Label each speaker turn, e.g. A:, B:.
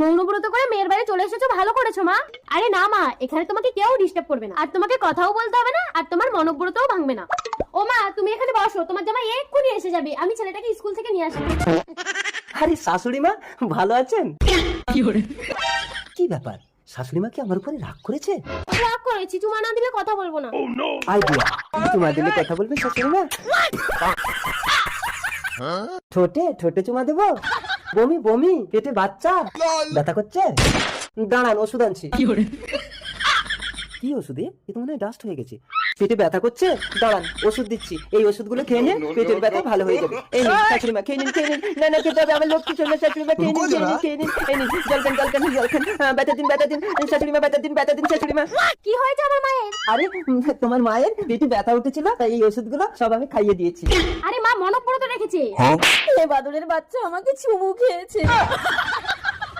A: মৌনব্রত করে মেয়ের বাড়ি চলে এসেছো, ভালো করেছো মা। আরে না মা, এখানে তোমাকে কেউ ডিস্টার্ব করবে না, আর তোমাকে কথাও বলতে হবে না, আর তোমার মনব্রতও ভাঙবে না। ও মা, তুমি এখানে বসো, তোমার জামাই এক্ষুনি এসে যাবে, আমি ছেলেটাকে স্কুল থেকে নিয়ে আসবো।
B: আরে শাশুড়ি মা ভালো আছেন? কি ব্যাপার, শাশুড়ি মা কি আমার উপরে রাগ করেছে?
A: রাগ করেছি, চুমা না দিলে কথা বলবো না।
B: আইডিয়া, চুমা দিলে কথা বলবে শাশুড়ি মা? ঠোঁটে ঠোঁটে চুমা দেবো? বমি বমি, পেটে বাচ্চা, ব্যথা করছে? দাঁড়ান ওষুধ আনছি। কি ওষুধে? এ তো মনে হয় ডাস্ট হয়ে গেছে। পেটে ব্যথা করছে, দাঁড়ান ওষুধ দিচ্ছি, এই ওষুধগুলো খেয়ে নিন, পেটের ব্যথা ভালো হয়ে যাবে। এই নিন শাশুড়ি মা, খেয়ে নিন খেয়ে নিন। না না খেতে হবে, আমার লক্ষ্মী চলে শাশুড়ি মা, খেয়ে নিন খেয়ে নিন খেয়ে নিন। এই নিন জল খান জল খান জল খান। ব্যথা দিন ব্যথা দিন শাশুড়ি মা, ব্যথা দিন ব্যথা দিন শাশুড়ি মা।
A: কি হয়েছে আমার মায়ের?
B: আরে তোমার মায়ের পেটে ব্যথা উঠেছিল, তাই এই ওষুধগুলো সব আমি খাইয়ে দিয়েছি।
A: আরে মা মনব্রত রেখেছে।
C: এ বাদুড়ের বাচ্চা আমাকে চুমু খেয়েছে।